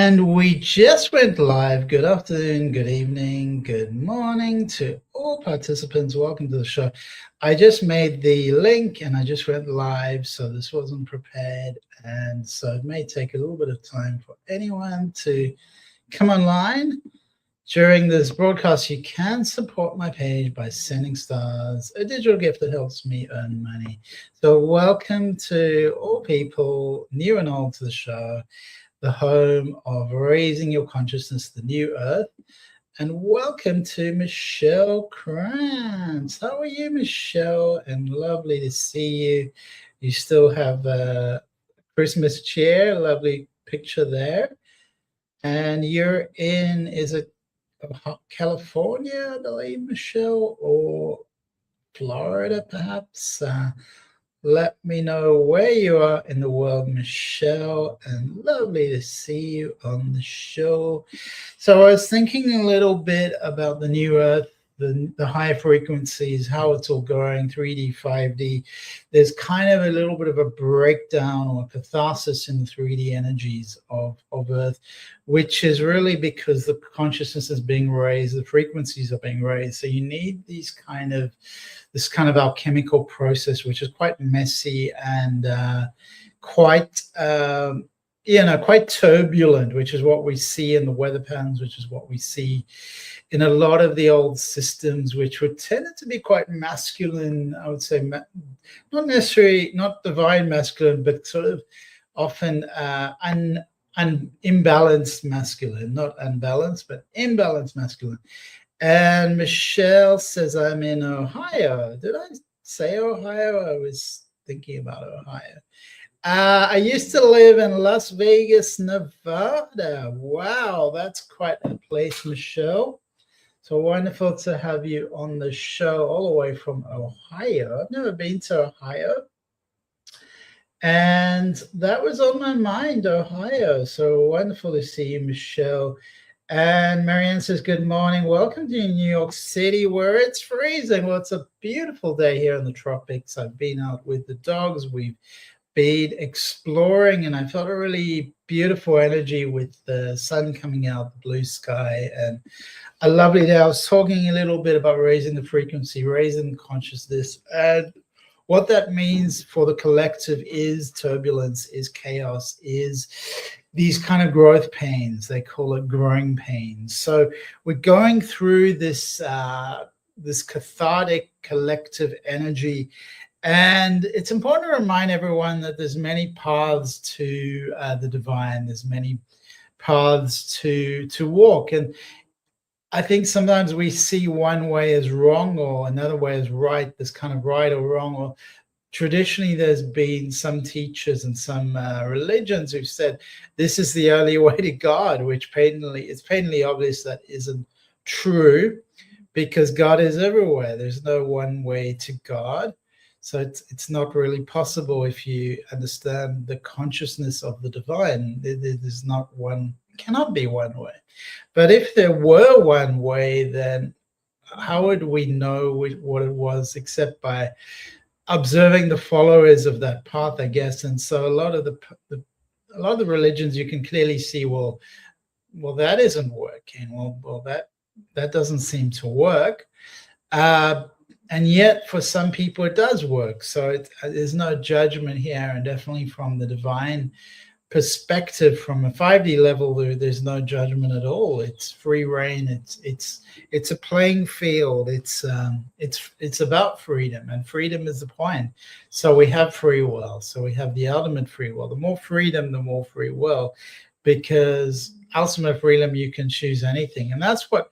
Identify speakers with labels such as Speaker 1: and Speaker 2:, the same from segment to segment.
Speaker 1: And we just went live. Good afternoon, good evening, good morning to all participants. Welcome to the show. I just made the link and I just went live, so this wasn't prepared. And so it may take a little bit of time for anyone to come online. During this broadcast, you can support my page by sending stars, a digital gift that helps me earn money. So welcome to all people, new and old, to the show, the home of raising your consciousness, the new earth. And welcome to Michelle Krantz. How are you, Michelle? And lovely to see you. You still have a Christmas cheer, lovely picture there. And you're in, is it California, I believe, Michelle, or Florida, perhaps? Let me know where you are in the world, Michelle, and lovely to see you on the show. So I was thinking a little bit about the new earth, the higher frequencies, how it's all going, 3D, 5D. There's kind of a little bit of a breakdown or catharsis in the 3D energies of earth, which is really because the consciousness is being raised, the frequencies are being raised. So you need this kind of alchemical process, which is quite messy and quite turbulent, which is what we see in the weather patterns, which is what we see in a lot of the old systems, which were tended to be quite masculine. I would say not necessarily not divine masculine, but sort of often imbalanced masculine, not unbalanced, but imbalanced masculine. And Michelle says, I'm in Ohio. Did I say Ohio? I was thinking about Ohio. I used to live in Las Vegas, Nevada. Wow, that's quite a place, Michelle. So wonderful to have you on the show all the way from Ohio. I've never been to Ohio. And that was on my mind, Ohio. So wonderful to see you, Michelle. And Marianne says, good morning. Welcome to New York City, where it's freezing. Well, it's a beautiful day here in the tropics. I've been out with the dogs. We've been exploring, and I felt a really beautiful energy with the sun coming out, the blue sky, and a lovely day. I was talking a little bit about raising the frequency, raising consciousness, and what that means for the collective is turbulence, is chaos, is these kind of growth pains. They call it growing pains. So we're going through this this cathartic collective energy, and it's important to remind everyone that there's many paths to the divine. There's many paths to walk, and I think sometimes we see one way as wrong or another way as right. There's kind of right or wrong, or traditionally there's been some teachers and some religions who've said this is the only way to God, which it's patently obvious that isn't true, because God is everywhere. There's no one way to God. So it's not really possible if you understand the consciousness of the divine. There's not one, cannot be one way. But if there were one way, then how would we know what it was except by observing the followers of that path, I guess? And so a lot of the religions, you can clearly see, well, that isn't working. Well, that doesn't seem to work. And yet, for some people, it does work. So there's no judgment here, and definitely from the divine perspective, from a 5D level, there's no judgment at all. It's free reign. It's a playing field. It's about freedom, and freedom is the point. So we have free will. So we have the ultimate free will. The more freedom, the more free will, because ultimate freedom, you can choose anything, and that's what,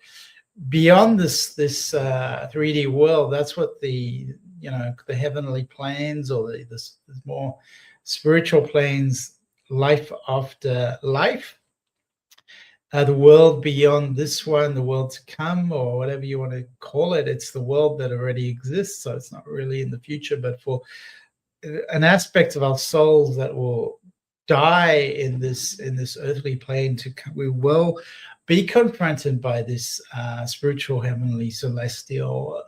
Speaker 1: beyond this 3D world, that's what the heavenly planes, or the more spiritual planes, life after life, the world beyond this one, the world to come, or whatever you want to call it. It's the world that already exists, so it's not really in the future, but for an aspect of our souls that will die in this earthly plane, we will be confronted by this spiritual, heavenly, celestial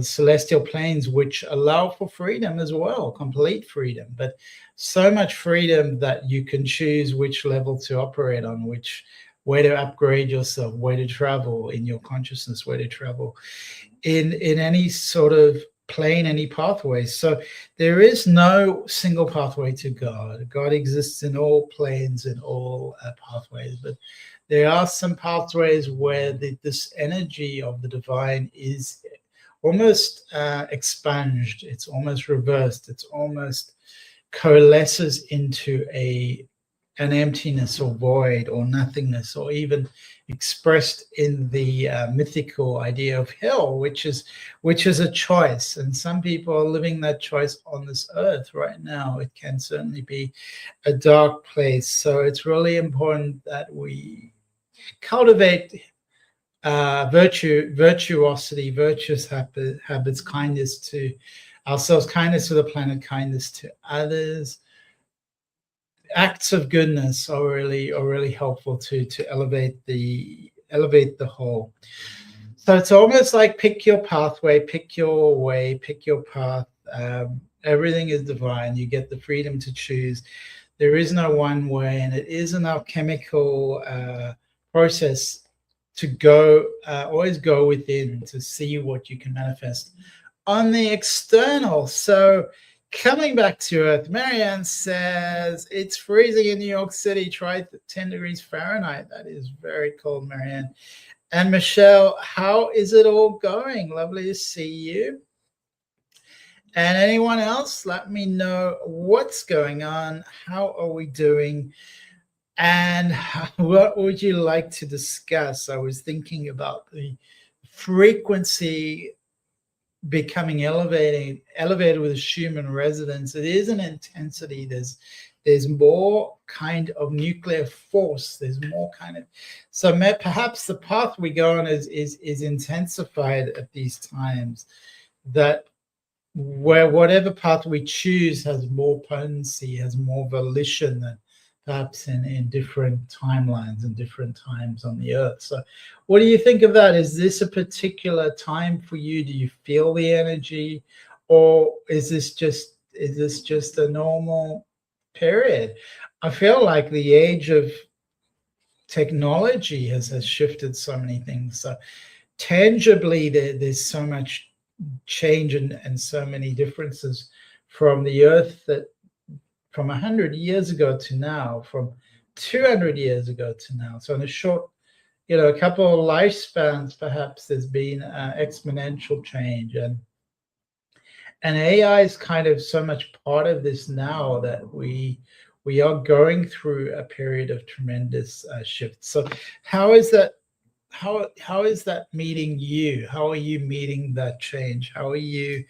Speaker 1: celestial planes, which allow for freedom as well, complete freedom, but so much freedom that you can choose which level to operate on, which way to upgrade yourself, way to travel in your consciousness, way to travel in any sort of plane, any pathway. So there is no single pathway to God. God exists in all planes, in all pathways, but there are some pathways where this energy of the divine is almost expunged, it's almost reversed, it's almost coalesces into an emptiness or void or nothingness, or even expressed in the mythical idea of hell, which is a choice. And some people are living that choice on this earth right now. It can certainly be a dark place. So it's really important that we cultivate virtuosity, virtuous habits, kindness to ourselves, kindness to the planet, kindness to others. Acts of goodness are really helpful to elevate the whole. So it's almost like pick your pathway, pick your way, pick your path. Everything is divine. You get the freedom to choose. There is no one way, and it is an alchemical process to go, always go within to see what you can manifest on the external. So coming back to Earth, Marianne says, it's freezing in New York City. Try 10 degrees Fahrenheit. That is very cold, Marianne. And Michelle, how is it all going? Lovely to see you. And anyone else, let me know what's going on. How are we doing? And what would you like to discuss? I was thinking about the frequency becoming elevated with a Schumann resonance. It is an intensity. There's more kind of nuclear force. There's more kind of, so perhaps the path we go on is intensified at these times, that where whatever path we choose has more potency, has more volition than perhaps in different timelines and different times on the earth. So what do you think of that? Is this a particular time for you? Do you feel the energy, or is this just a normal period? I feel like the age of technology has shifted so many things. So tangibly, there's so much change and so many differences from the earth, that from 100 years ago to now, from 200 years ago to now. So in a short, a couple of lifespans, perhaps there's been exponential change, and AI is kind of so much part of this now that we are going through a period of tremendous shift. So how is that? How is that meeting you? How are you meeting that change? How are you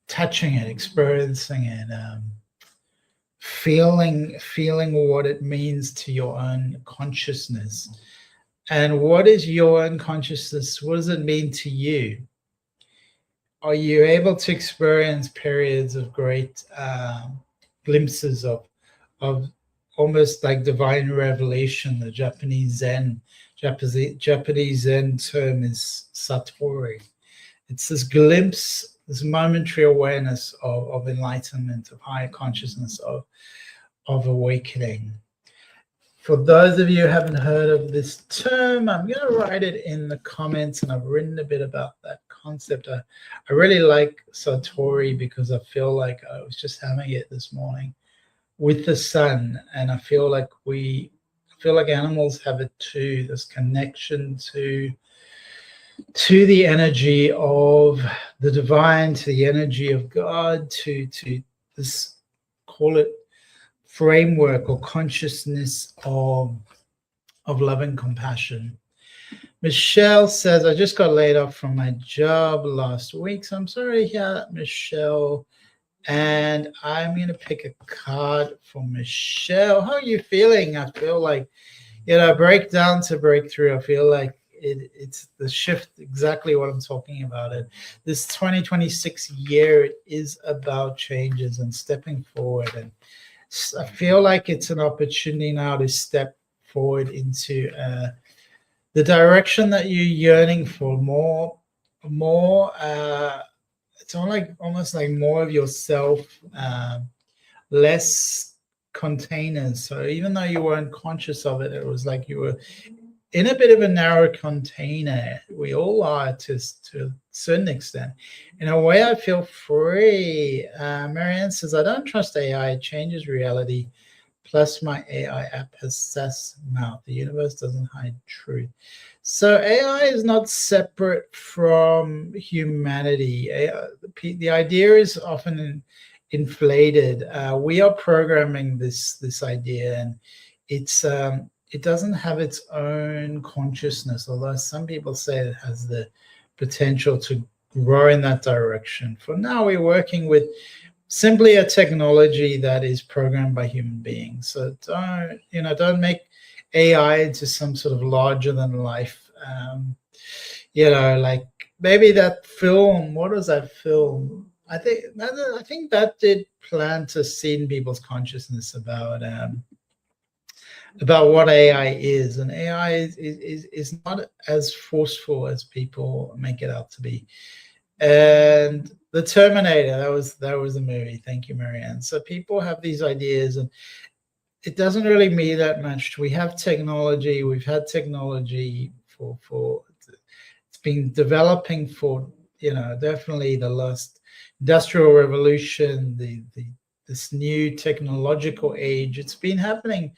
Speaker 1: touching it, experiencing it? Feeling what it means to your own consciousness. And what is your own consciousness? What does it mean to you? Are you able to experience periods of great glimpses of almost like divine revelation? The Japanese Zen term is satori. It's this glimpse, this momentary awareness of enlightenment, of higher consciousness, of awakening. For those of you who haven't heard of this term, I'm going to write it in the comments, and I've written a bit about that concept. I really like satori because I feel like I was just having it this morning with the sun, and I feel like animals have it too, this connection to the energy of the divine, to the energy of God, to this, call it, framework or consciousness of love and compassion. Michelle says, I just got laid off from my job last week, so I'm sorry to hear that, Michelle. And I'm going to pick a card for Michelle. How are you feeling? I feel like, breakdown to breakthrough. I feel like it's the shift, exactly what I'm talking about. It this 2026 year is about changes and stepping forward, and I feel like it's an opportunity now to step forward into the direction that you're yearning for, more more. It's almost like more of yourself, less containers. So even though you weren't conscious of it, it was like you were in a bit of a narrow container. We all are to a certain extent. In a way, I feel free. Marianne says, I don't trust AI. It changes reality. Plus, my AI app has sass mouth. The universe doesn't hide truth. So AI is not separate from humanity. The idea is often inflated. We are programming this idea, and it doesn't have its own consciousness, although some people say it has the potential to grow in that direction. For now, we're working with simply a technology that is programmed by human beings. So don't make AI into some sort of larger than life. Like maybe that film. What was that film? I think that did plant a seed in people's consciousness about what AI is, and AI is not as forceful as people make it out to be. And the Terminator, that was a movie. Thank you, Marianne. So people have these ideas, and it doesn't really mean that much. We have technology. We've had technology for it's been developing for definitely the last industrial revolution, this new technological age. It's been happening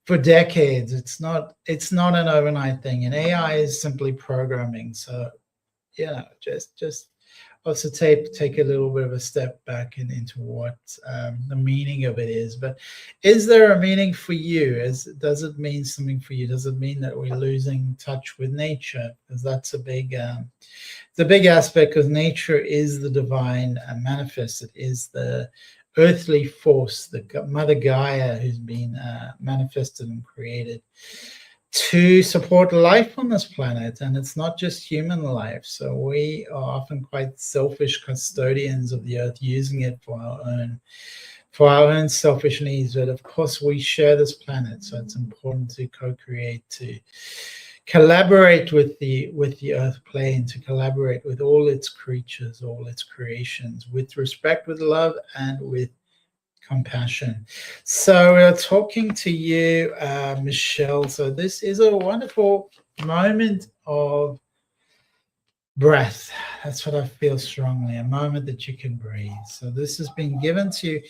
Speaker 1: for decades. It's not an overnight thing, and AI is simply programming. So just also take a little bit of a step back into what the meaning of it is. But is there a meaning for you? Does it mean something for you? Does it mean that we're losing touch with nature? Because that's a big aspect, because nature is the divine manifest. It is the earthly force, the Mother Gaia, who's been manifested and created to support life on this planet. And it's not just human life. So we are often quite selfish custodians of the earth, using it for our own selfish needs. But of course, we share this planet, so it's important to co-create, to collaborate with the earth plane, to collaborate with all its creatures, all its creations, with respect, with love, and with compassion. So we're talking to you, Michelle. So this is a wonderful moment of breath. That's what I feel strongly, a moment that you can breathe. So this has been given to you.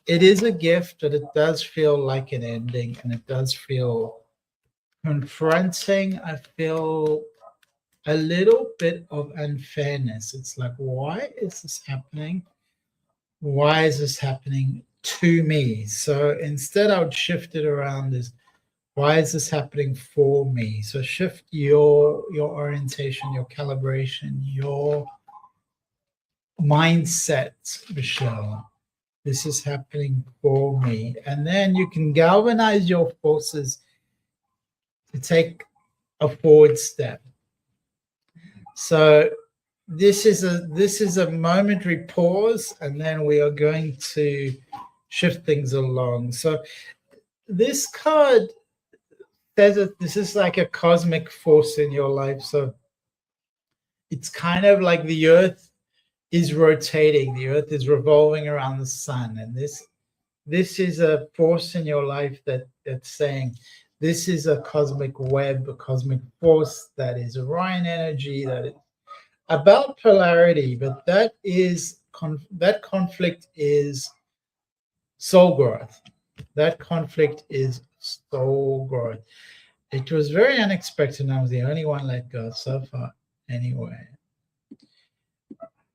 Speaker 1: It is a gift, but it does feel like an ending, and it does feel confronting. I feel a little bit of unfairness. It's like, why is this happening? Why is this happening to me? So instead, I would shift it around as, why is this happening for me? So shift your orientation, your calibration, your mindset, Michelle. This is happening for me. And then you can galvanize your forces to take a forward step. So this is a momentary pause, and then we are going to shift things along. So this card says that this is like a cosmic force in your life. So it's kind of like the earth is rotating, the earth is revolving around the sun, and this is a force in your life that's saying, this is a cosmic web, a cosmic force that is Orion energy, that is about polarity, but that conflict is soul growth. That conflict is soul growth. It was very unexpected, and I was the only one let go so far. Anyway.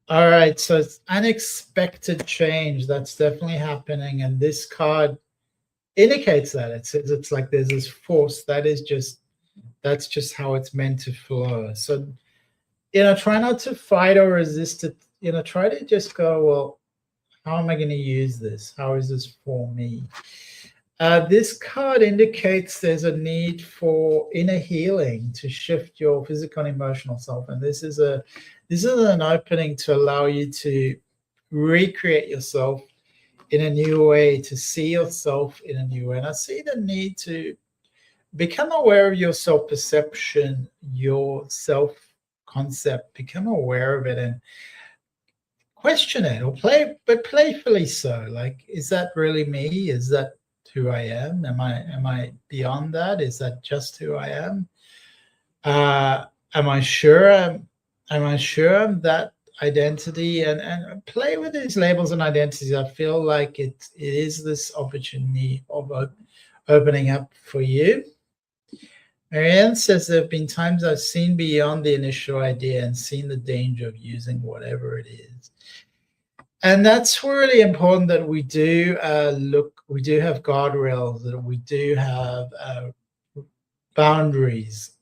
Speaker 1: All right, so it's unexpected change that's definitely happening, and this card indicates that. It says it's like there's this force that's just how it's meant to flow. So try not to fight or resist it. Try to just go, well, how am I going to use this? How is this for me? This card indicates there's a need for inner healing to shift your physical and emotional self. And this is an opening to allow you to recreate yourself in a new way, to see yourself in a new way. And I see the need to become aware of your self-perception, your self concept, become aware of it and question it, or but playfully so. Like, is that really me? Is that who I am? Am I beyond that? Is that just who I am? Am I sure I'm that identity? And play with these labels and identities. I feel like it is this opportunity of opening up for you. Marianne says there have been times I've seen beyond the initial idea and seen the danger of using whatever it is. And that's really important, that we do we do have guardrails, that we do have boundaries.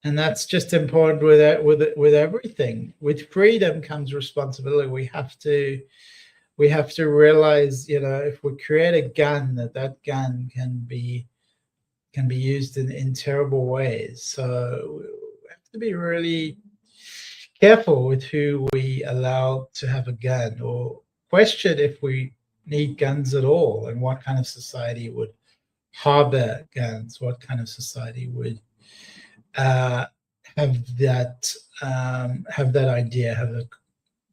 Speaker 1: And that's just important with everything. With freedom comes responsibility. We have to realize, if we create a gun, that gun can be used in terrible ways. So we have to be really careful with who we allow to have a gun, or question if we need guns at all, and what kind of society would harbor guns, what kind of society would have that idea, have a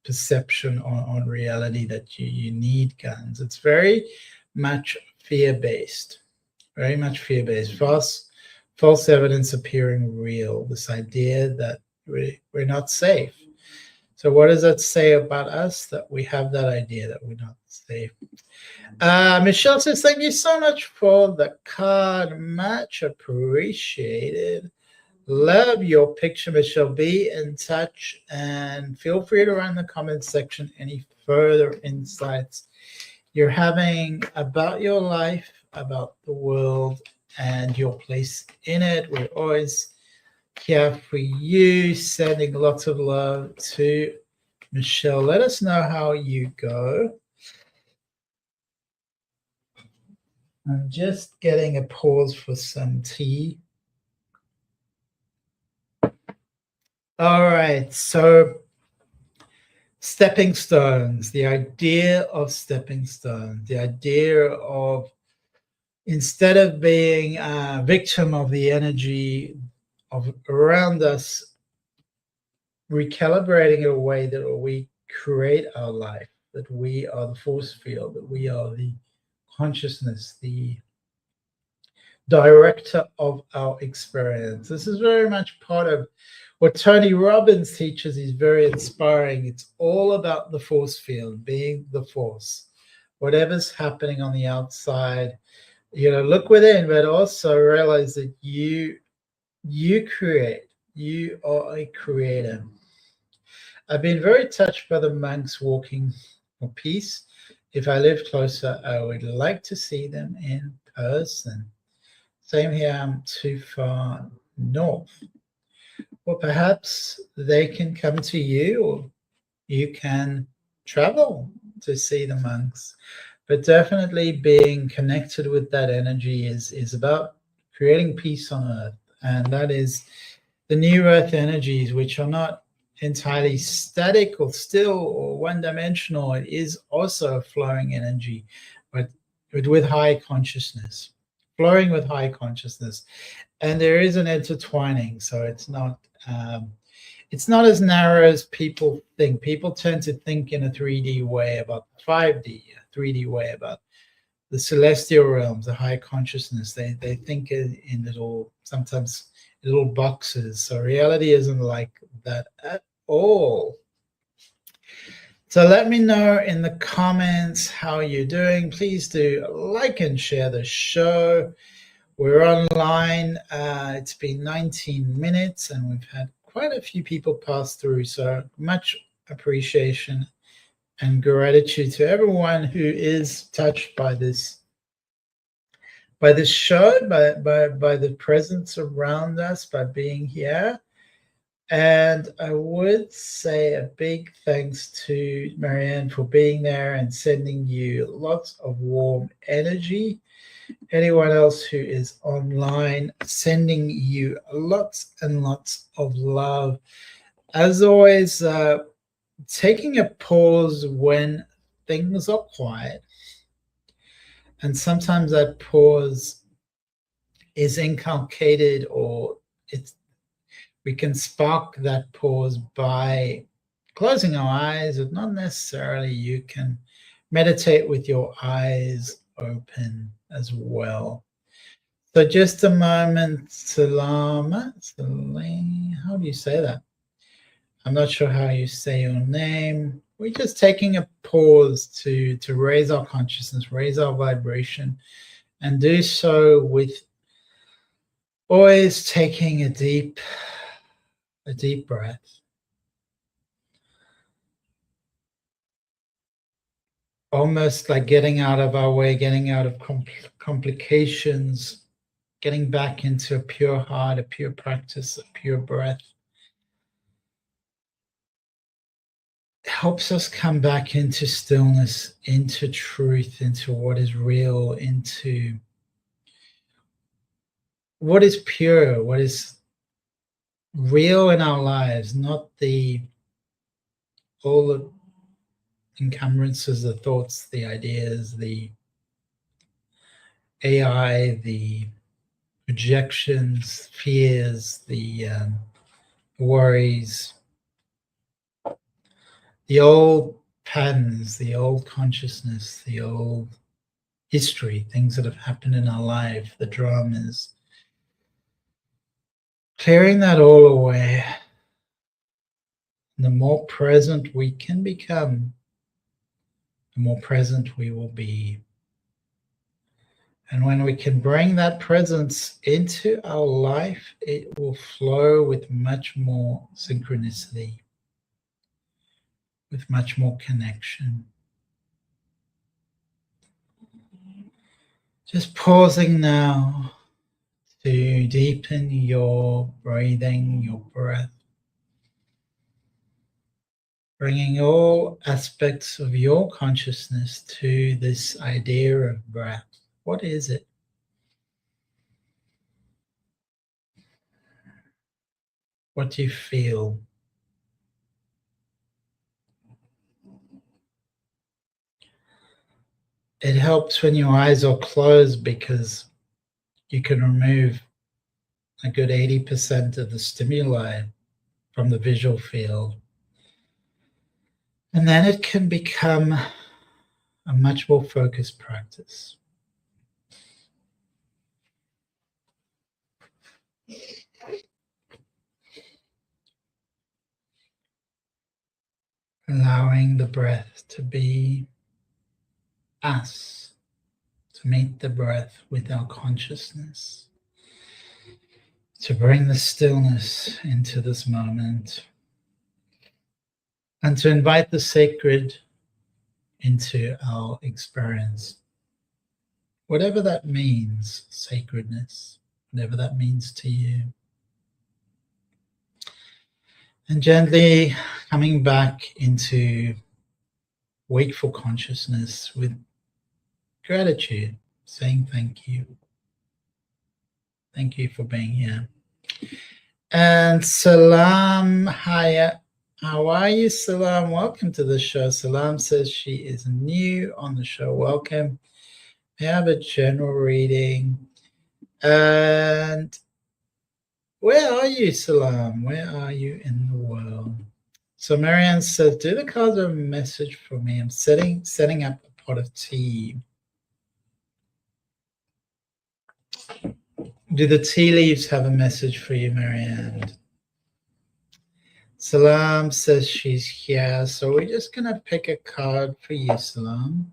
Speaker 1: perception on reality that you need guns. It's very much fear-based, false evidence appearing real, this idea that we're not safe. So what does that say about us, that we have that idea that we're not safe? Michelle says, thank you so much for the card, much appreciated. Love your picture, Michelle. Be in touch and feel free to write in the comments section any further insights you're having about your life, about the world, and your place in it. We're always here for you. Sending lots of love to Michelle. Let us know how you go. I'm just getting a pause for some tea. All right, so stepping stones, the idea of stepping stones, the idea of, instead of being a victim of the energy of around us, recalibrating in a way that we create our life, that we are the force field, that we are the consciousness, the director of our experience. This is very much part of what Tony Robbins teaches. Is very inspiring. It's all about the force field, being the force. Whatever's happening on the outside, look within, but also realize that you create. You are a creator. I've been very touched by the monks walking for peace. If I lived closer, I would like to see them in person. Same here, I'm too far north. Well, perhaps they can come to you, or you can travel to see the monks. But definitely being connected with that energy is about creating peace on earth. And that is the new earth energies, which are not entirely static or still or one-dimensional. It is also a flowing energy, but with high consciousness, flowing with high consciousness. And there is an intertwining, so it's not as narrow as people think. People tend to think in a 3D way about 5D, a 3D way about the celestial realms, the high consciousness. They think in sometimes little boxes. So reality isn't like that at all. So let me know in the comments how you're doing. Please do like and share the show. We're online. It's been 19 minutes and we've had quite a few people pass through. So much appreciation and gratitude to everyone who is touched by this show, by the presence around us, by being here. And I would say a big thanks to Marianne for being there and sending you lots of warm energy. Anyone else who is online, sending you lots and lots of love. As always, taking a pause when things are quiet. And sometimes that pause is inculcated, or we can spark that pause by closing our eyes, but not necessarily. You can meditate with your eyes open as well. So just a moment, Salama. How do you say that? I'm not sure how you say your name. We're just taking a pause to raise our consciousness, raise our vibration, and do so with always taking a deep breath. Almost like getting out of our way, getting out of complications, getting back into a pure heart, a pure practice, a pure breath. Helps us come back into stillness, into truth, into what is real, into what is pure, what is real in our lives, not all the encumbrances, the thoughts, the ideas, the AI, the projections, fears, the worries, the old patterns, the old consciousness, the old history, things that have happened in our life, the dramas. Clearing that all away. The more present we can become, the more present we will be. And when we can bring that presence into our life, it will flow with much more synchronicity, with much more connection. Just pausing now to deepen your breathing, your breath, bringing all aspects of your consciousness to this idea of breath. What is it? What do you feel? It helps when your eyes are closed because you can remove a good 80% of the stimuli from the visual field. And then it can become a much more focused practice. Allowing the breath to be us, to meet the breath with our consciousness, to bring the stillness into this moment, and to invite the sacred into our experience. Whatever that means, sacredness, whatever that means to you. And gently coming back into wakeful consciousness with gratitude, saying thank you. Thank you for being here. And Salam, hi, how are you, Salam? Welcome to the show. Salam says she is new on the show. Welcome. We have a general reading. And where are you, Salam? Where are you in the world? So Marianne says, do the cards have a message for me? I'm setting up a pot of tea. Do the tea leaves have a message for you, Marianne? Salam says she's here. So we're just going to pick a card for you, Salam.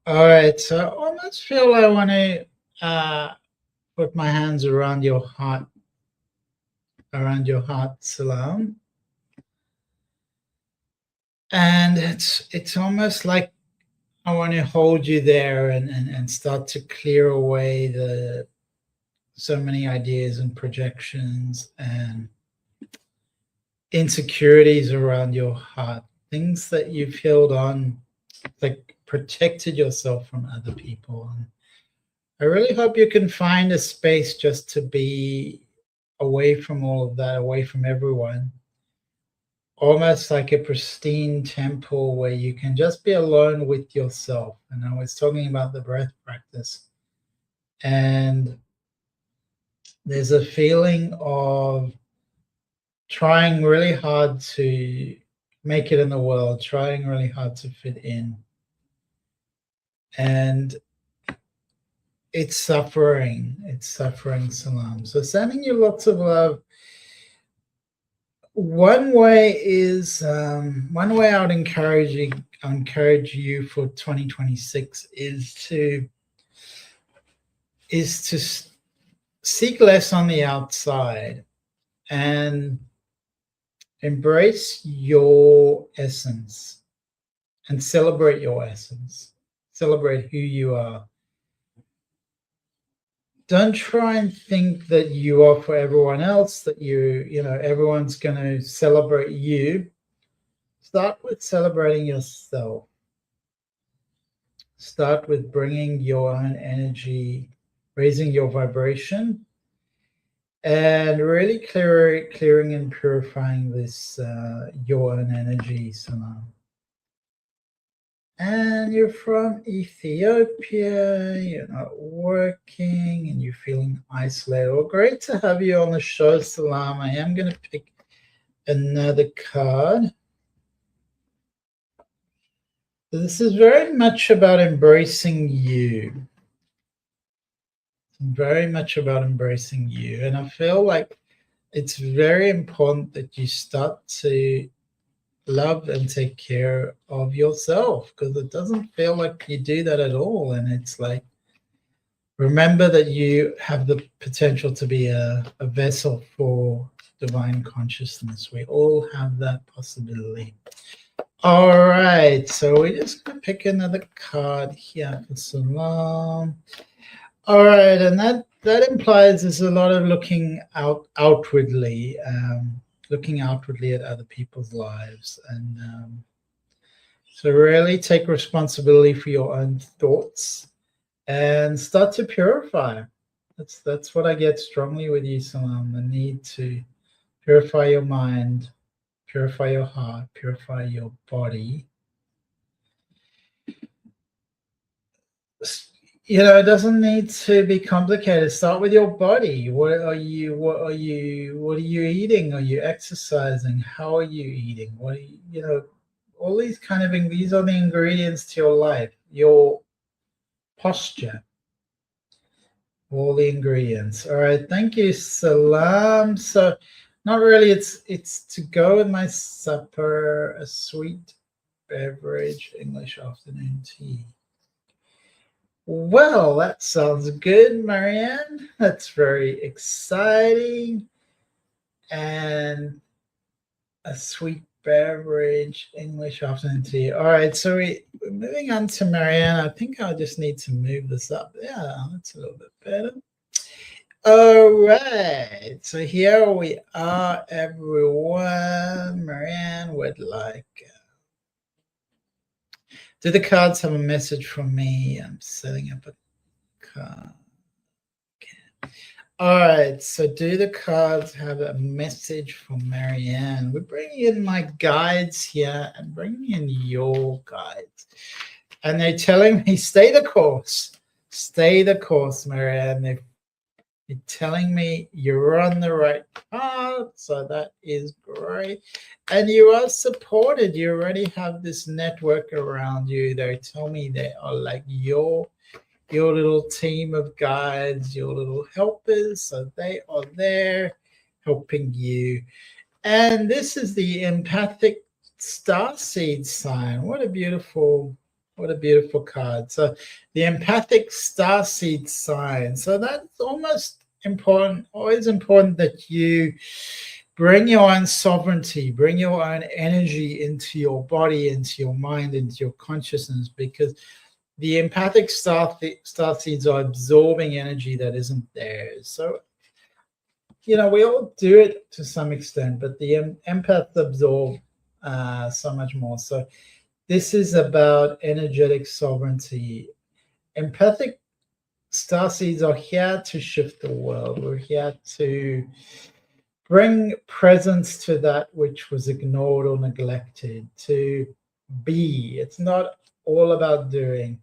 Speaker 1: All right, so I almost feel I want to put my hands around your heart, Salam. And it's almost like I want to hold you there and start to clear away so many ideas and projections and insecurities around your heart, things that you've held on, like protected yourself from other people. And I really hope you can find a space just to be away from all of that, away from everyone. Almost like a pristine temple where you can just be alone with yourself. And I was talking about the breath practice. And there's a feeling of trying really hard to make it in the world, trying really hard to fit in. And it's suffering, Salam. So sending you lots of love. One way I would encourage you for 2026 is to seek less on the outside and embrace your essence and celebrate your essence. Celebrate who you are. Don't try and think that you are for everyone else, that everyone's going to celebrate you. Start with celebrating yourself. Start with bringing your own energy, raising your vibration, and really clearing and purifying this your own energy, Salam. And you're from Ethiopia, you're not working, and you're feeling isolated. Well, great to have you on the show, Salam. I am going to pick another card. This is very much about embracing you. Very much about embracing you. And I feel like it's very important that you start to love and take care of yourself, because it doesn't feel like you do that at all. And it's like, remember that you have the potential to be a vessel for divine consciousness. We all have that possibility. All right, so we're just going to pick another card here for Salam. All right, and that implies there's a lot of looking outwardly at other people's lives, and so really take responsibility for your own thoughts and start to purify. That's what I get strongly with you, Salam. The need to purify your mind, purify your heart, purify your body. It doesn't need to be complicated. Start with your body. What are you eating? Are you exercising? How are you eating? What are all these kind of things. These are the ingredients to your life. Your posture. All the ingredients. All right. Thank you, Salam. So not really, it's to go with my supper, a sweet beverage, English afternoon tea. Well, that sounds good, Marianne. That's very exciting. And a sweet beverage, English afternoon tea. All right, so we're moving on to Marianne. I think I just need to move this up. Yeah, that's a little bit better. All right, so here we are, everyone. Marianne would like... Do the cards have a message from me? I'm setting up a card. Okay. All right, so do the cards have a message from Marianne? We're bringing in my guides here and bringing in your guides. And they're telling me, stay the course. Stay the course, Marianne. They're telling me you're on the right path, so that is great. And you are supported. You already have this network around you. They tell me they are like your little team of guides, your little helpers. So they are there helping you. And this is the empathic starseed sign. What a beautiful card. So the empathic starseed sign. So that's almost important, always important that you bring your own sovereignty, bring your own energy into your body, into your mind, into your consciousness, because the empathic starseeds are absorbing energy that isn't theirs. So, we all do it to some extent, but the empaths absorb so much more. So this is about energetic sovereignty. Empathic starseeds are here to shift the world. We're here to bring presence to that which was ignored or neglected, to be. It's not all about doing.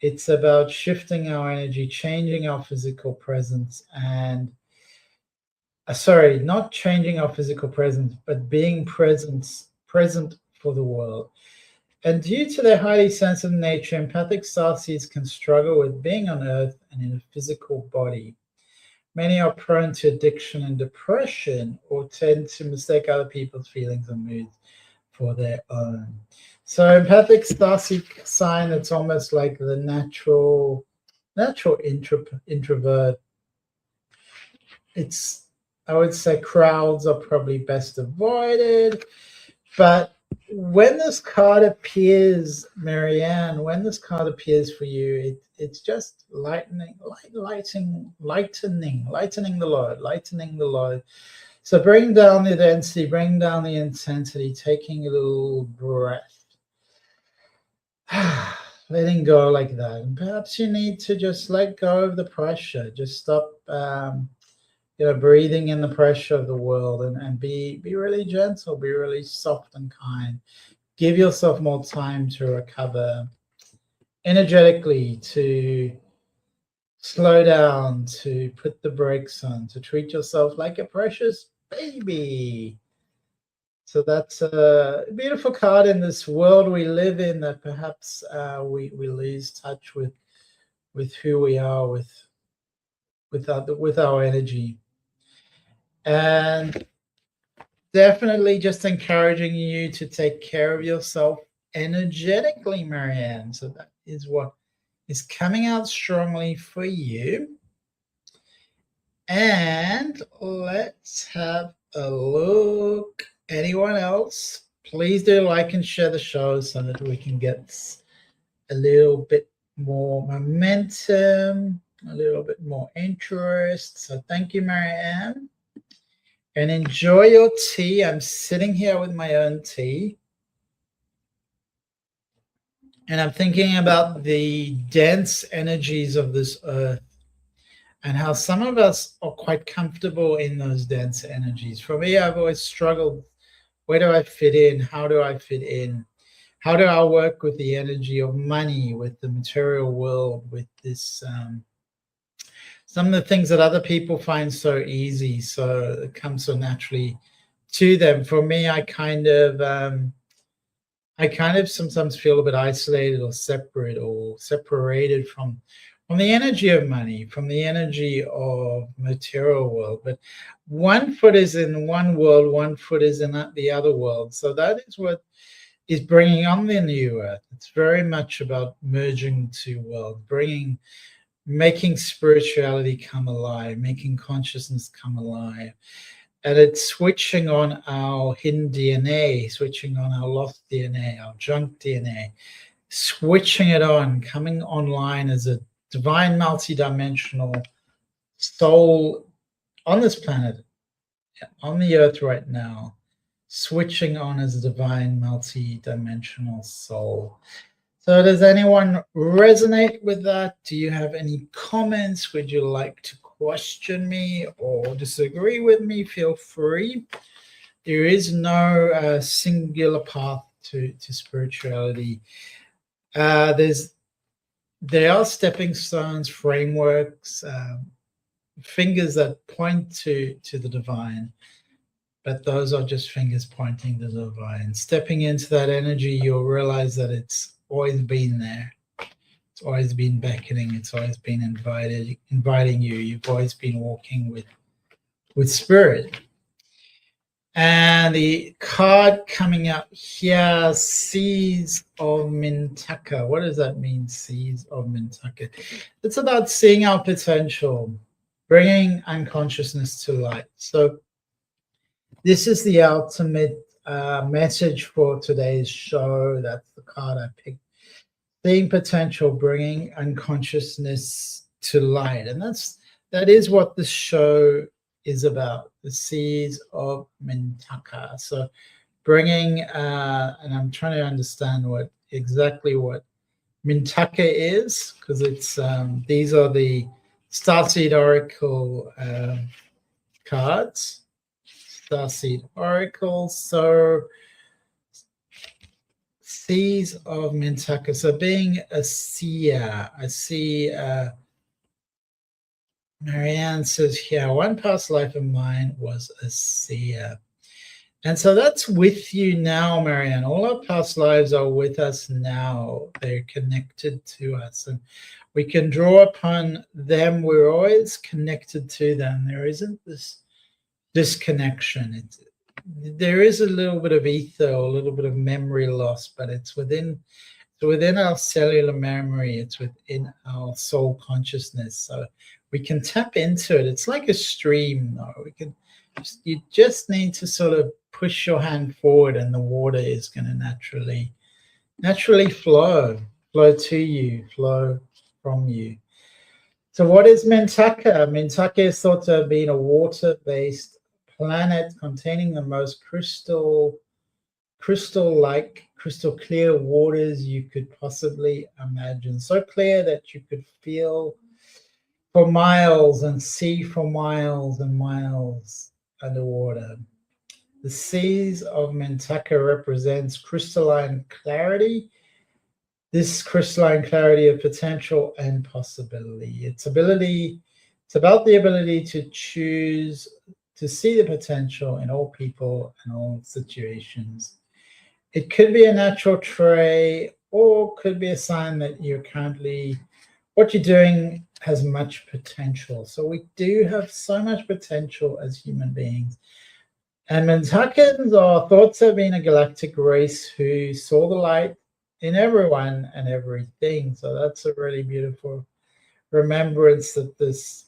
Speaker 1: It's about shifting our energy, changing our physical presence, and sorry, not changing our physical presence, but being present for the world. And due to their highly sensitive nature, empathic starseeds can struggle with being on Earth and in a physical body. Many are prone to addiction and depression, or tend to mistake other people's feelings and moods for their own. So empathic starseed sign, it's almost like the natural introvert. It's, I would say, crowds are probably best avoided. But when this card appears, Marianne, when this card appears for you, it's just lightening the load. So bring down the density, bring down the intensity, taking a little breath. Letting go like that. And perhaps you need to just let go of the pressure. Just stop breathing in the pressure of the world, and be really gentle, be really soft and kind. Give yourself more time to recover energetically, to slow down, to put the brakes on, to treat yourself like a precious baby. So that's a beautiful card in this world we live in, that perhaps we lose touch with who we are, with our energy. And definitely just encouraging you to take care of yourself energetically, Marianne. So that is what is coming out strongly for you. And let's have a look. Anyone else? Please do like and share the show so that we can get a little bit more momentum, a little bit more interest. So thank you, Marianne. And enjoy your tea. I'm sitting here with my own tea. And I'm thinking about the dense energies of this earth, and how some of us are quite comfortable in those dense energies. For me, I've always struggled. Where do I fit in? How do I fit in? How do I work with the energy of money, with the material world, with this some of the things that other people find so easy, so it comes so naturally to them. For me, I kind of sometimes feel a bit isolated or separate, or separated from the energy of money, from the energy of material world. But one foot is in one world, one foot is in the other world. So that is what is bringing on the new earth. It's very much about merging two worlds, making spirituality come alive, making consciousness come alive. And it's switching on our hidden DNA, switching on our lost DNA, our junk DNA, switching it on, coming online as a divine multidimensional soul on this planet, on the earth right now, switching on as a divine multidimensional soul. So does anyone resonate with that? Do you have any comments? Would you like to question me or disagree with me? Feel free. There is no singular path to spirituality. There are stepping stones, frameworks, fingers that point to the divine, but those are just fingers pointing to the divine. Stepping into that energy, you'll realize that it's always been there. It's always been beckoning. It's always been inviting you. You've always been walking with spirit. And the card coming up here, Seas of Mintaka. What does that mean, Seas of Mintaka? It's about seeing our potential, bringing unconsciousness to light. So this is the ultimate message for today's show. That's the card I picked. Seeing potential, bringing unconsciousness to light. And that is what this show is about, the Seas of Mintaka. So bringing, and I'm trying to understand exactly what Mintaka is, because it's these are the Starseed Oracle cards. Starseed Oracle. So seeds of Mintaka. So being a seer, I see Marianne says here, one past life of mine was a seer. And so that's with you now, Marianne. All our past lives are with us now. They're connected to us. And we can draw upon them. We're always connected to them. There isn't this disconnection. There is a little bit of ether, a little bit of memory loss, but it's within our cellular memory. It's within our soul consciousness. So we can tap into it. It's like a stream. You just need to sort of push your hand forward, and the water is going to naturally flow to you, flow from you. So what is Mintaka? Mintaka is thought to have been a water-based planet containing the most crystal clear waters you could possibly imagine. So clear that you could feel for miles and see for miles and miles underwater. The seas of Mintaka represents crystalline clarity. This crystalline clarity of potential and possibility. It's about the ability to choose to see the potential in all people and all situations. It could be a natural trait, or could be a sign that what you're doing has much potential. So we do have so much potential as human beings. And Mintakans are thought to have been a galactic race who saw the light in everyone and everything. So that's a really beautiful remembrance that this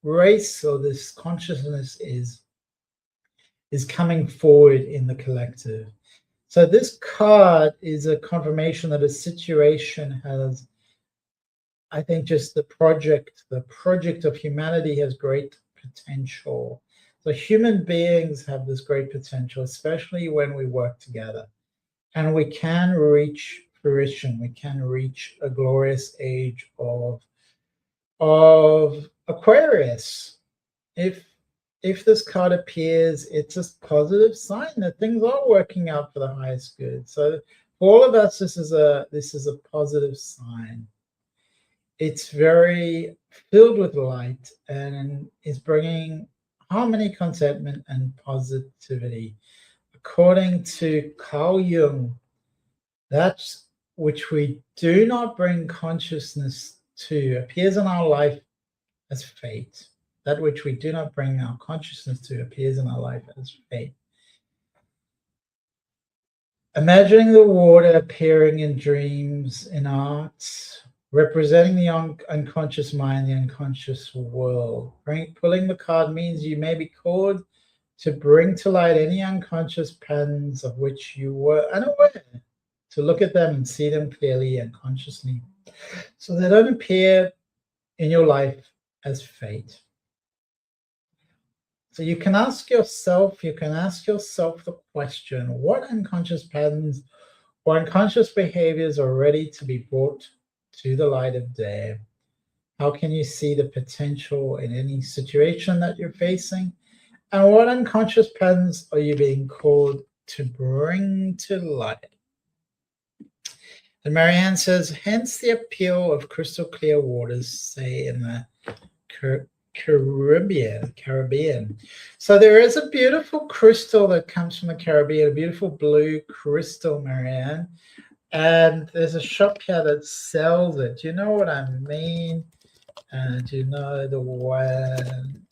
Speaker 1: race or this consciousness is coming forward in the collective. So this card is a confirmation that a situation has, I think, just the project of humanity has great potential. So human beings have this great potential, especially when we work together. And we can reach fruition. We can reach a glorious age of Aquarius. If this card appears, it's a positive sign that things are working out for the highest good. So for all of us, this is a positive sign. It's very filled with light and is bringing harmony, contentment, and positivity. According to Carl Jung, that which we do not bring consciousness to appears in our life as fate. That which we do not bring our consciousness to appears in our life as fate. Imagining the water appearing in dreams, in art, representing the unconscious mind, the unconscious world. Pulling the card means you may be called to bring to light any unconscious patterns of which you were unaware, to look at them and see them clearly and consciously, so they don't appear in your life as fate. So you can ask yourself the question, what unconscious patterns or unconscious behaviors are ready to be brought to the light of day? How can you see the potential in any situation that you're facing? And what unconscious patterns are you being called to bring to light? And Marianne says, hence the appeal of crystal clear waters, say in the Caribbean. So there is a beautiful crystal that comes from the Caribbean, a beautiful blue crystal, Marianne. And there's a shop here that sells it. Do you know what I mean? Do you know the one?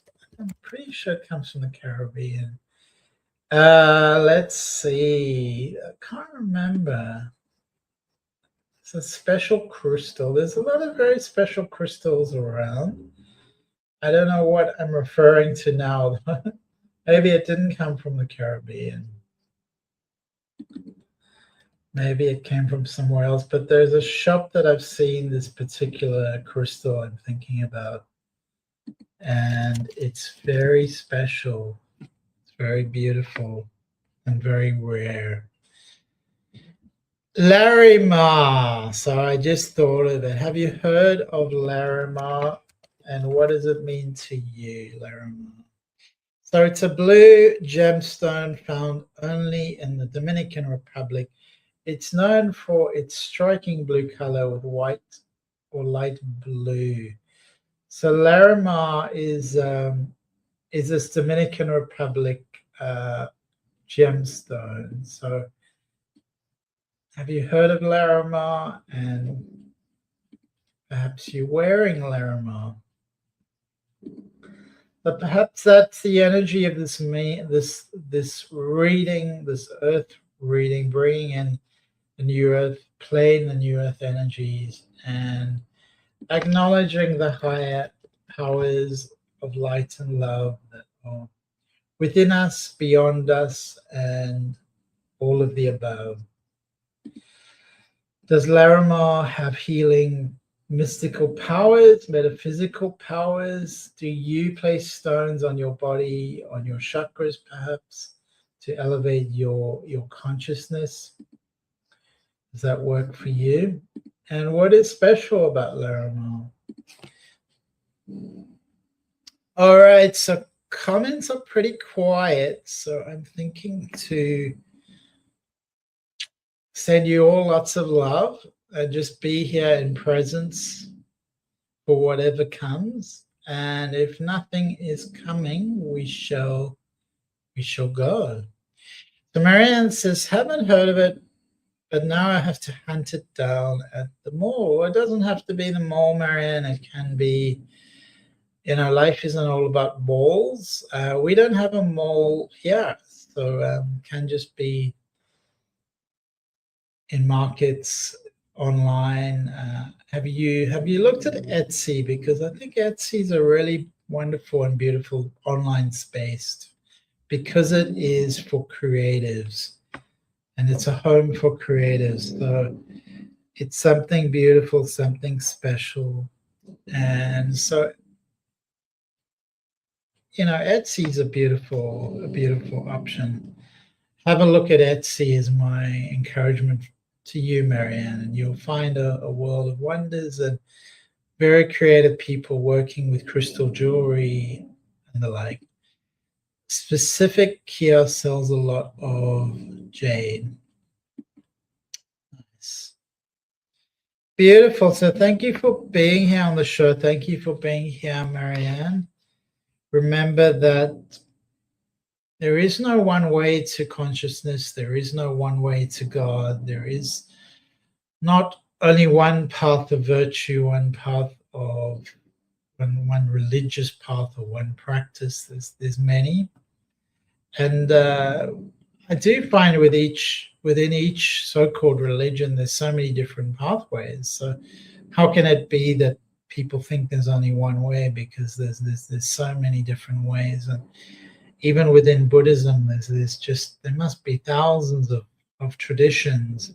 Speaker 1: I'm pretty sure it comes from the Caribbean. Let's see. I can't remember. It's a special crystal. There's a lot of very special crystals around. I don't know what I'm referring to now. Maybe it didn't come from the Caribbean. Maybe it came from somewhere else, but there's a shop that I've seen this particular crystal I'm thinking about, and it's very special. It's very beautiful and very rare. Larimar. So I just thought of it. Have you heard of Larimar? And what does it mean to you, Larimar? So it's a blue gemstone found only in the Dominican Republic. It's known for its striking blue color with white or light blue. So Larimar is this Dominican Republic gemstone. So have you heard of Larimar? And perhaps you're wearing Larimar. But perhaps that's the energy of this reading, this earth reading, bringing in the new earth, playing the new earth energies, and acknowledging the higher powers of light and love that are within us, beyond us, and all of the above. Does Larimar have healing mystical powers, metaphysical powers? Do you place stones on your body, on your chakras perhaps, to elevate your consciousness? Does that work for you? And what is special about Larimar? All right, so comments are pretty quiet, so I'm thinking to send you all lots of love and just be here in presence for whatever comes. And if nothing is coming, we shall go. So Marianne says, haven't heard of it, but now I have to hunt it down at the mall. It doesn't have to be the mall, Marianne. It can be, life isn't all about malls. We don't have a mall here, so can just be in markets, online. Have you looked at Etsy? Because I think Etsy is a really wonderful and beautiful online space, because it is for creatives and it's a home for creatives. So it's something beautiful, something special. And so, Etsy is a beautiful option. Have a look at Etsy is my encouragement to you, Marianne, and you'll find a world of wonders and very creative people working with crystal jewelry and the like. Specific here sells a lot of jade. Nice. Beautiful. So thank you for being here on the show. Thank you for being here, Marianne. Remember that there is no one way to consciousness. There is no one way to God. There is not only one path of virtue, one path of one religious path or one practice. There's many, and I do find within each so-called religion, there's so many different pathways. So how can it be that people think there's only one way? Because there's so many different ways, and even within Buddhism, there must be thousands of traditions.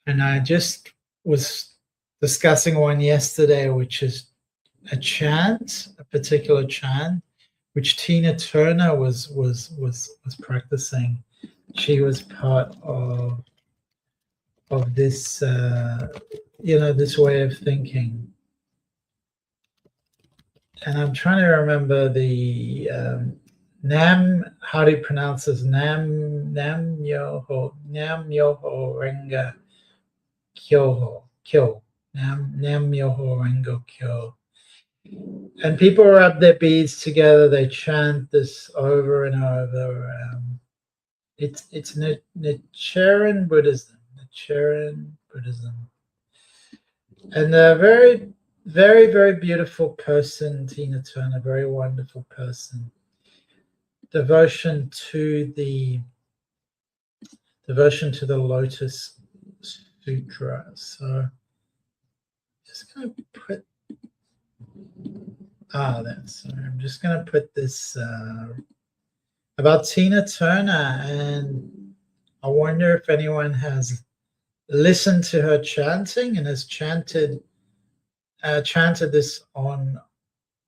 Speaker 1: And I just was discussing one yesterday, which is a particular chant, which Tina Turner was practicing. She was part of this this way of thinking. And I'm trying to remember the Nam, how do you pronounce this? Nam Myoho Renge Kyo. Nam Myoho Renge Kyo. And people rub their beads together. They chant this over and over. It's Nichiren Buddhism. And a very, very, very beautiful person, Tina Turner. Very wonderful person. Devotion to the Lotus Sutra. So just going to put I'm just going to put this about Tina Turner, and I wonder if anyone has listened to her chanting and has chanted this on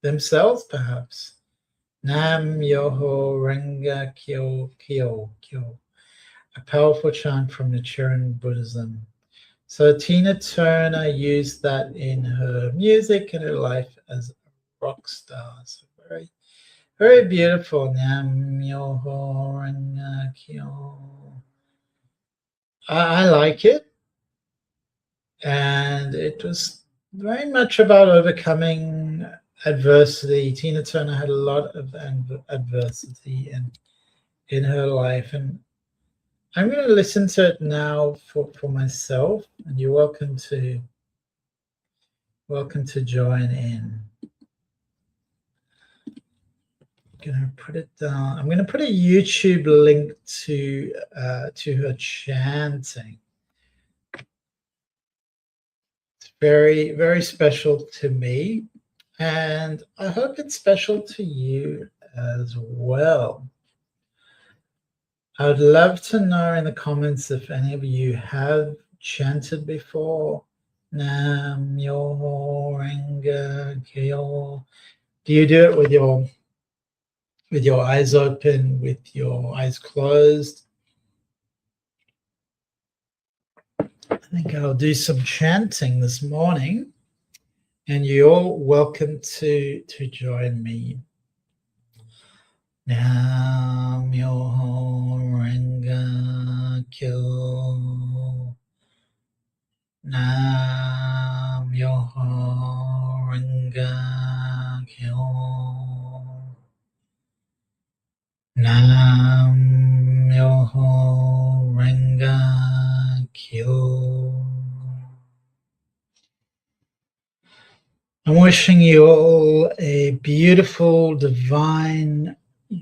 Speaker 1: themselves, perhaps. Nam Yoho Renge Kyo Kyo Kyo. a powerful chant from Nichiren Buddhism. So Tina Turner used that in her music and her life as a rock star. So very, very beautiful. Nam myoho renge kyo. I like it, and it was very much about overcoming adversity. Tina Turner had a lot of adversity in her life, and I'm going to listen to it now for myself, and you're welcome to join in. I'm going to put it down. I'm going to put a YouTube link to her chanting. It's very, very special to me, and I hope it's special to you as well. I would love to know in the comments if any of you have chanted before. Nam myoho renge kyo. Do you do it with your eyes open, with your eyes closed? I think I'll do some chanting this morning, and you're all welcome to join me. Nam myoho renge kyo. Nam myoho renge kyo. Nam myoho renge kyo. I'm wishing you all a beautiful, divine,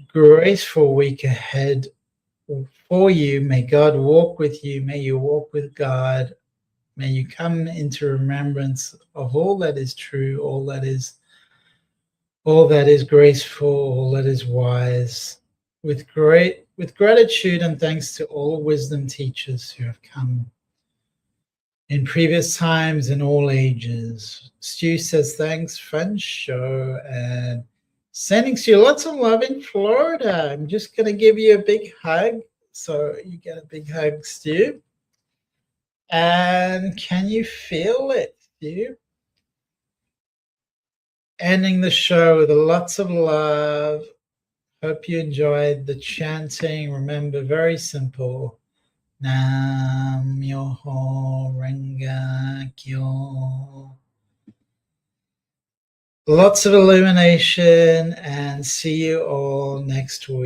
Speaker 1: graceful week ahead for you. May God walk with you. May you walk with God. May you come into remembrance of all that is true, all that is graceful, all that is wise, with gratitude and thanks to all wisdom teachers who have come in previous times and all ages. Stu says thanks, fun show, and sending to you lots of love in Florida. I'm just going to give you a big hug, so you get a big hug, Stu. And can you feel it, Stu? Ending the show with lots of love. Hope you enjoyed the chanting. Remember, very simple. Nam myoho renge kyo. Lots of illumination, and see you all next week.